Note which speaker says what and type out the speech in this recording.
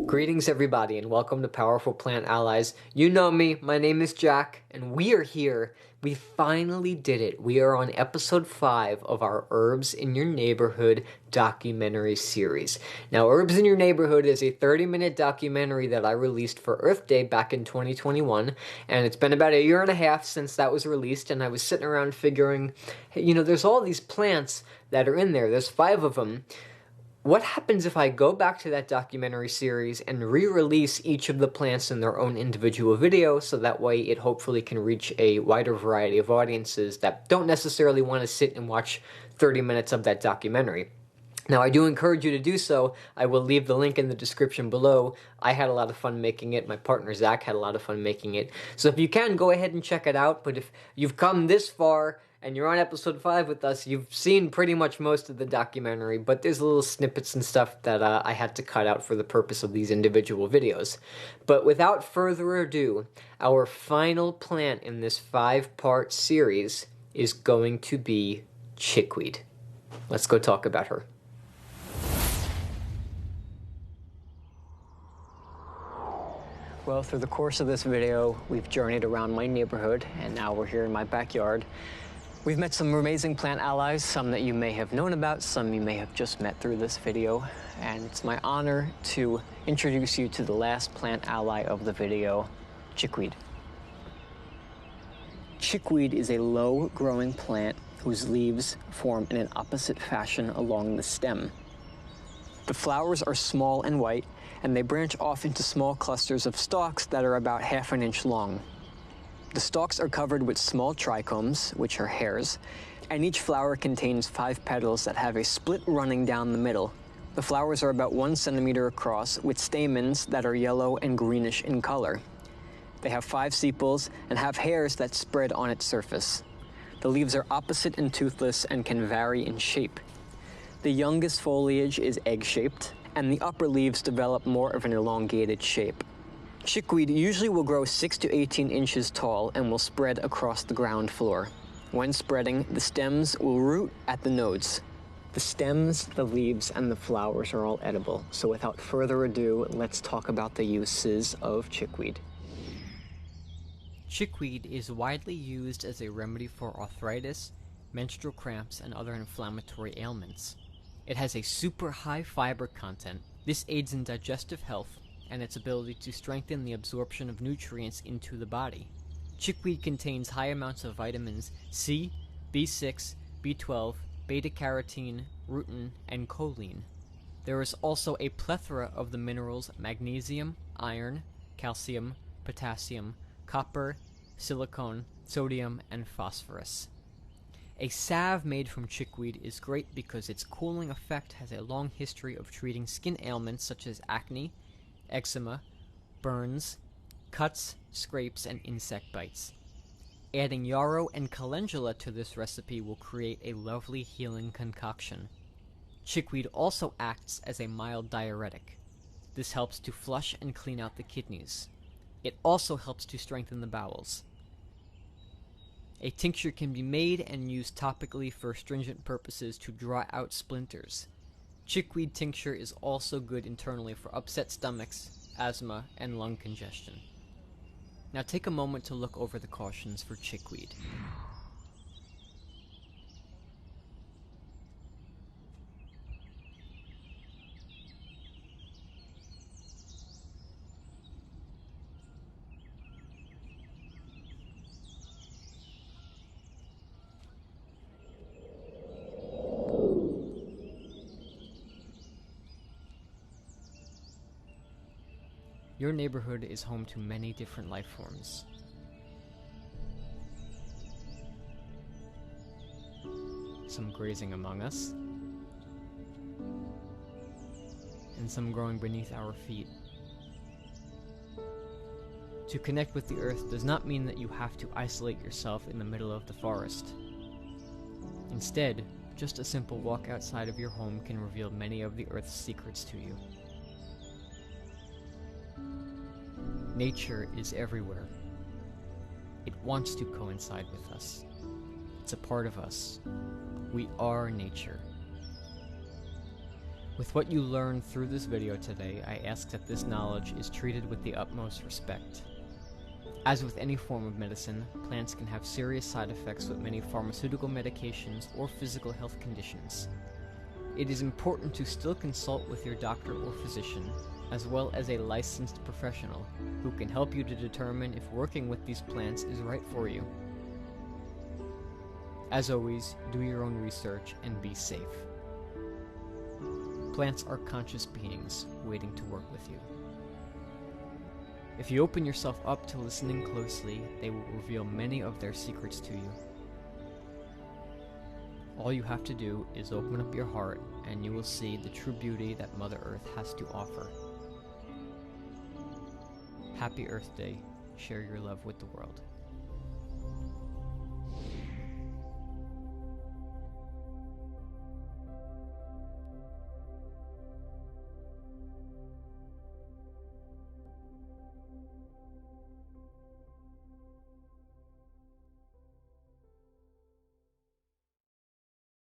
Speaker 1: Greetings everybody and welcome to Powerful Plant Allies. You know me, my name is Jack, and we are here. We finally did it. We are on episode 5 of our Herbs in Your Neighborhood documentary series. Now, Herbs in Your Neighborhood is a 30-minute documentary that I released for Earth Day back in 2021, and it's been about a year and a half since that was released, and I was sitting around figuring, hey, there's all these plants that are in there. There's 5 of them. What happens if I go back to that documentary series and re-release each of the plants in their own individual video, so that way it hopefully can reach a wider variety of audiences that don't necessarily want to sit and watch 30 minutes of that documentary? Now, I do encourage you to do so. I will leave the link in the description below. I had a lot of fun making it. My partner Zach had a lot of fun making it. So if you can, go ahead and check it out. But if you've come this far and you're on episode 5 with us, you've seen pretty much most of the documentary, but there's little snippets and stuff that I had to cut out for the purpose of these individual videos. But without further ado, our final plant in this 5-part series is going to be chickweed. Let's go talk about her. Well, through the course of this video, we've journeyed around my neighborhood, and now we're here in my backyard. We've met some amazing plant allies, some that you may have known about, some you may have just met through this video, and it's my honor to introduce you to the last plant ally of the video, chickweed. Chickweed is a low-growing plant whose leaves form in an opposite fashion along the stem. The flowers are small and white, and they branch off into small clusters of stalks that are about ½ an inch long. The stalks are covered with small trichomes, which are hairs, and each flower contains 5 petals that have a split running down the middle. The flowers are about 1 centimeter across, with stamens that are yellow and greenish in color. They have 5 sepals and have hairs that spread on its surface. The leaves are opposite and toothless and can vary in shape. The youngest foliage is egg-shaped, and the upper leaves develop more of an elongated shape. Chickweed usually will grow 6 to 18 inches tall and will spread across the ground floor. When spreading, the stems will root at the nodes. The stems, the leaves, and the flowers are all edible, so without further ado, let's talk about the uses of chickweed. Chickweed is widely used as a remedy for arthritis, menstrual cramps, and other inflammatory ailments. It has a super high fiber content. This aids in digestive health and its ability to strengthen the absorption of nutrients into the body. Chickweed contains high amounts of vitamins C, B6, B12, beta-carotene, rutin, and choline. There is also a plethora of the minerals magnesium, iron, calcium, potassium, copper, silicone, sodium, and phosphorus. A salve made from chickweed is great because its cooling effect has a long history of treating skin ailments such as acne, eczema, burns, cuts, scrapes, and insect bites. Adding yarrow and calendula to this recipe will create a lovely healing concoction. Chickweed also acts as a mild diuretic. This helps to flush and clean out the kidneys. It also helps to strengthen the bowels. A tincture can be made and used topically for astringent purposes to draw out splinters. Chickweed tincture is also good internally for upset stomachs, asthma, and lung congestion. Now take a moment to look over the cautions for chickweed. Your neighborhood is home to many different life forms. Some grazing among us, and some growing beneath our feet. To connect with the earth does not mean that you have to isolate yourself in the middle of the forest. Instead, just a simple walk outside of your home can reveal many of the earth's secrets to you. Nature is everywhere. It wants to coincide with us. It's a part of us. We are nature. With what you learned through this video today, I ask that this knowledge is treated with the utmost respect. As with any form of medicine, plants can have serious side effects with many pharmaceutical medications or physical health conditions. It is important to still consult with your doctor or physician, as well as a licensed professional who can help you to determine if working with these plants is right for you. As always, do your own research and be safe. Plants are conscious beings waiting to work with you. If you open yourself up to listening closely, they will reveal many of their secrets to you. All you have to do is open up your heart and you will see the true beauty that Mother Earth has to offer. Happy Earth Day. Share your love with the world.